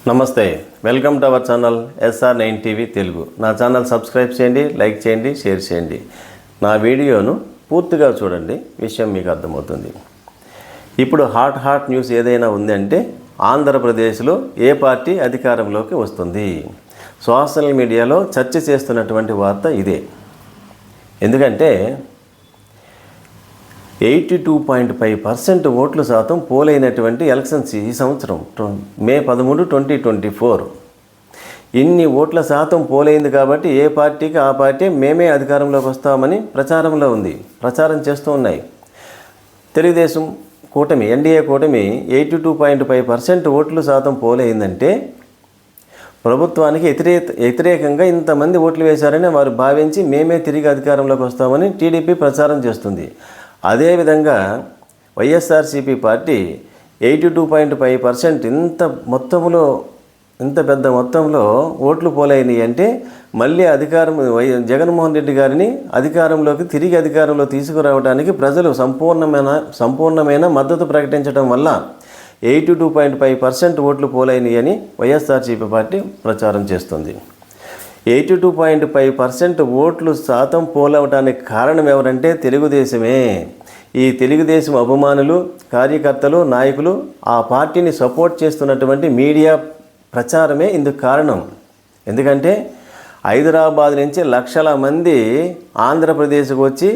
నమస్తే, welcome to our channel SR9 TV Telugu. నా channel subscribe చేయండి, లైక్ చేయండి, షేర్ చేయండి. నా వీడియోను పూర్తిగా చూడండి, విషయం మీకు అర్థమవుతుంది. ఇప్పుడు హాట్ న్యూస్ ఏదైనా ఉందంటే ఆంధ్రప్రదేశ్లో ఏ పార్టీ అధికారంలోకి వస్తుంది. సోషల్ మీడియాలో చర్చ చేస్తున్నటువంటి వార్త ఇదే. ఎందుకంటే 82.5% ఓట్ల శాతం పోలైనటువంటి ఎలక్షన్స్ ఈ సంవత్సరం మే 13, 2024. ఇన్ని ఓట్ల శాతం పోలైంది కాబట్టి ఏ పార్టీకి ఆ పార్టీ మేమే అధికారంలోకి వస్తామని ప్రచారంలో ఉంది, ప్రచారం చేస్తూ ఉన్నాయి. తెలుగుదేశం కూటమి, ఎన్డీఏ కూటమి 82.5% ఓట్ల శాతం పోలైందంటే ప్రభుత్వానికి వ్యతిరేకంగా ఇంతమంది ఓట్లు వేశారని వారు భావించి మేమే తిరిగి అధికారంలోకి వస్తామని టీడీపీ ప్రచారం చేస్తుంది. అదేవిధంగా వైఎస్ఆర్సీపీ పార్టీ 82.5% ఇంత పెద్ద మొత్తంలో ఓట్లు పోలైనవి అంటే మళ్ళీ జగన్మోహన్ రెడ్డి గారిని తిరిగి అధికారంలో తీసుకురావడానికి ప్రజలు సంపూర్ణమైన మద్దతు ప్రకటించడం వల్ల 82.5% ఓట్లు పోలైనవి అని వైఎస్ఆర్సీపీ పార్టీ ప్రచారం చేస్తుంది. 82.5% ఓట్లు శాతం పోలవటానికి కారణం ఎవరంటే తెలుగుదేశమే. ఈ తెలుగుదేశం అభిమానులు, కార్యకర్తలు, నాయకులు, ఆ పార్టీని సపోర్ట్ చేస్తున్నటువంటి మీడియా ప్రచారమే ఇందుకు కారణం. ఎందుకంటే హైదరాబాద్ నుంచి లక్షల మంది ఆంధ్రప్రదేశ్కు వచ్చి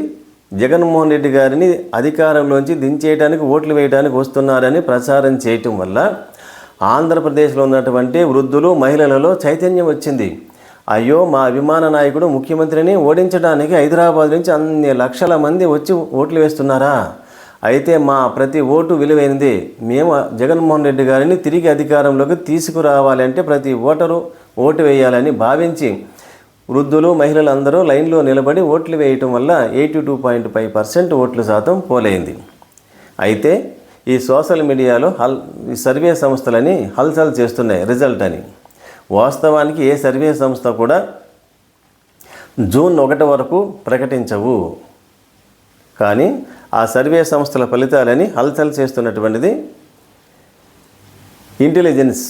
జగన్మోహన్ రెడ్డి గారిని అధికారంలోంచి దించేయడానికి, ఓట్లు వేయడానికి వస్తున్నారని ప్రచారం చేయటం వల్ల ఆంధ్రప్రదేశ్లో ఉన్నటువంటి వృద్ధులు, మహిళలలో చైతన్యం వచ్చింది. అయ్యో, మా అభిమాన నాయకుడు ముఖ్యమంత్రిని ఓడించడానికి హైదరాబాద్ నుంచి అన్ని లక్షల మంది వచ్చి ఓట్లు వేస్తున్నారా? అయితే మా ప్రతి ఓటు విలువైనది. మేము జగన్మోహన్ రెడ్డి గారిని తిరిగి అధికారంలోకి తీసుకురావాలి అంటే ప్రతి ఓటరు ఓటు వేయాలని భావించి వృద్ధులు, మహిళలు అందరూ లైన్లో నిలబడి ఓట్లు వేయటం వల్ల 82.5% ఓట్ల శాతం పోలైంది. అయితే ఈ సోషల్ మీడియాలో ఈ సర్వే సంస్థలని హల్చల్ చేస్తున్నాయి రిజల్ట్ అని. వాస్తవానికి ఏ సర్వే సంస్థ కూడా జూన్ 1 వరకు ప్రకటించవు. కానీ ఆ సర్వే సంస్థల ఫలితాలని హల్చల్ చేస్తున్నటువంటిది ఇంటెలిజెన్స్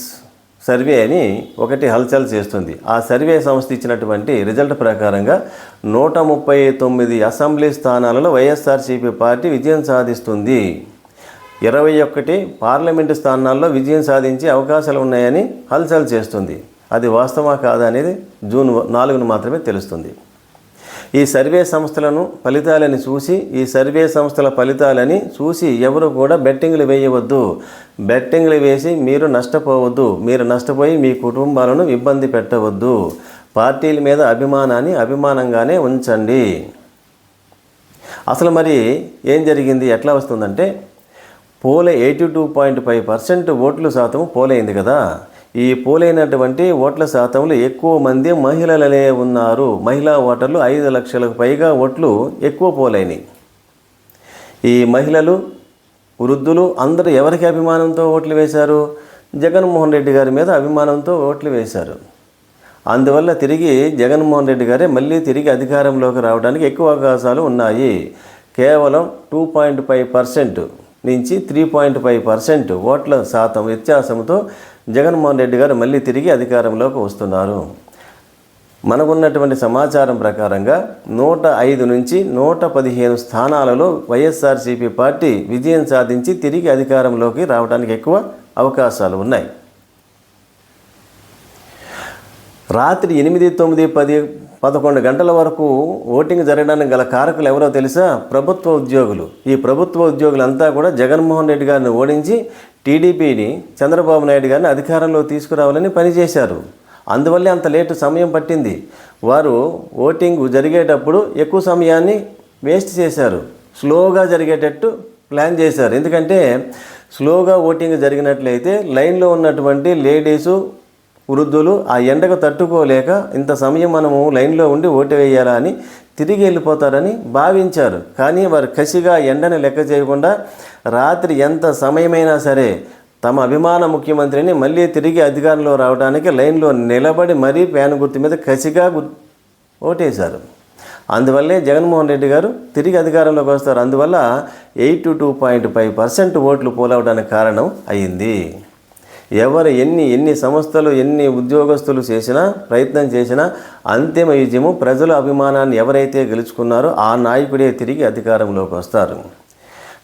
సర్వే అని ఒకటి హల్చల్ చేస్తుంది. ఆ సర్వే సంస్థ ఇచ్చినటువంటి రిజల్ట్ ప్రకారంగా 139 అసెంబ్లీ స్థానాలలో వైఎస్ఆర్సీపీ పార్టీ విజయం సాధిస్తుంది. 21 పార్లమెంటు స్థానాల్లో విజయం సాధించే అవకాశాలు ఉన్నాయని హల్చల్ చేస్తుంది. అది వాస్తవా కాదా అనేది జూన్ 4 మాత్రమే తెలుస్తుంది. ఈ సర్వే సంస్థల ఫలితాలని చూసి ఎవరు కూడా బెట్టింగ్లు వేయవద్దు. బెట్టింగ్లు వేసి మీరు నష్టపోవద్దు. మీరు నష్టపోయి మీ కుటుంబాలను ఇబ్బంది పెట్టవద్దు. పార్టీల మీద అభిమానంగానే ఉంచండి. అసలు మరి ఏం జరిగింది, ఎట్లా వస్తుందంటే 82.5% ఓట్ల శాతం పోలైంది కదా. ఈ పోలైనటువంటి ఓట్ల శాతంలో ఎక్కువ మంది మహిళలే ఉన్నారు. మహిళా ఓటర్లు 5 లక్షలకు పైగా ఓట్లు ఎక్కువ పోలైనవి. ఈ మహిళలు, వృద్ధులు అందరూ ఎవరికి అభిమానంతో ఓట్లు వేశారు? జగన్మోహన్ రెడ్డి గారి మీద అభిమానంతో ఓట్లు వేశారు. అందువల్ల జగన్మోహన్ రెడ్డి గారే మళ్ళీ తిరిగి అధికారంలోకి రావడానికి ఎక్కువ అవకాశాలు ఉన్నాయి. కేవలం 2.5% నుంచి 3.5% ఓట్ల శాతం వ్యత్యాసంతో జగన్మోహన్ రెడ్డి గారు మళ్ళీ తిరిగి అధికారంలోకి వస్తున్నారు. మనకున్నటువంటి సమాచారం ప్రకారంగా 105 నుంచి 115 స్థానాలలో వైఎస్ఆర్సీపీ పార్టీ విజయం సాధించి తిరిగి అధికారంలోకి రావడానికి ఎక్కువ అవకాశాలు ఉన్నాయి. రాత్రి 8, 9, 10, 11 గంటల వరకు ఓటింగ్ జరగడానికి గల కారకులు ఎవరో తెలుసా? ప్రభుత్వ ఉద్యోగులు. ఈ ప్రభుత్వ ఉద్యోగులంతా కూడా జగన్మోహన్ రెడ్డి గారిని ఓడించి టీడీపీని, చంద్రబాబు నాయుడు గారిని అధికారంలో తీసుకురావాలని పనిచేశారు. అందువల్లే అంత లేటు సమయం పట్టింది. వారు ఓటింగ్ జరిగేటప్పుడు ఎక్కువ సమయాన్ని వేస్ట్ చేశారు. స్లోగా జరిగేటట్టు ప్లాన్ చేశారు. ఎందుకంటే స్లోగా ఓటింగ్ జరిగినట్లయితే లైన్లో ఉన్నటువంటి లేడీసు, వృద్ధులు ఆ ఎండకు తట్టుకోలేక ఇంత సమయం మనము లైన్లో ఉండి ఓటు వేయాలా అని తిరిగి వెళ్ళిపోతారని భావించారు. కానీ వారు కసిగా ఎండని లెక్క చేయకుండా రాత్రి ఎంత సమయమైనా సరే తమ అభిమాన ముఖ్యమంత్రిని మళ్ళీ తిరిగి అధికారంలో రావడానికి లైన్లో నిలబడి మరీ ఫ్యాన్ గుర్తు మీద కసిగా ఓటేశారు. అందువల్లే జగన్మోహన్ రెడ్డి గారు తిరిగి అధికారంలోకి వస్తారు. అందువల్ల 82.5% ఓట్లు పోలవడానికి కారణం అయింది. ఎవరు ఎన్ని సంస్థలు ఎన్ని ఉద్యోగస్తులు చేసినా ప్రయత్నం చేసినా అంతిమ విజయము ప్రజల అభిమానాన్ని ఎవరైతే గెలుచుకున్నారో ఆ నాయకుడే తిరిగి అధికారంలోకి వస్తారు.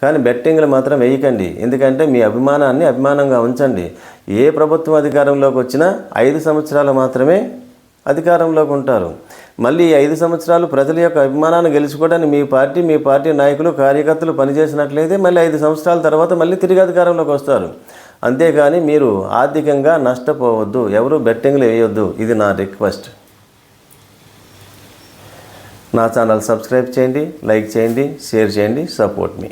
కానీ బెట్టింగ్లు మాత్రం వేయకండి. ఎందుకంటే మీ అభిమానాన్ని అభిమానంగా ఉంచండి. ఏ ప్రభుత్వం అధికారంలోకి వచ్చినా 5 సంవత్సరాలు మాత్రమే అధికారంలోకి ఉంటారు. మళ్ళీ ఈ 5 సంవత్సరాలు ప్రజల యొక్క అభిమానాన్ని గెలుచుకోవడానికి మీ పార్టీ నాయకులు కార్యకర్తలు పనిచేసినట్లయితే మళ్ళీ 5 సంవత్సరాల తర్వాత మళ్ళీ తిరిగి అధికారంలోకి వస్తారు. అంతేగాని మీరు ఆర్థికంగా నష్టపోవద్దు, ఎవరు బెట్టింగ్లు వేయొద్దు. ఇది నా రిక్వెస్ట్. నా ఛానల్ సబ్స్క్రైబ్ చేయండి, లైక్ చేయండి, షేర్ చేయండి, సపోర్ట్ మీ.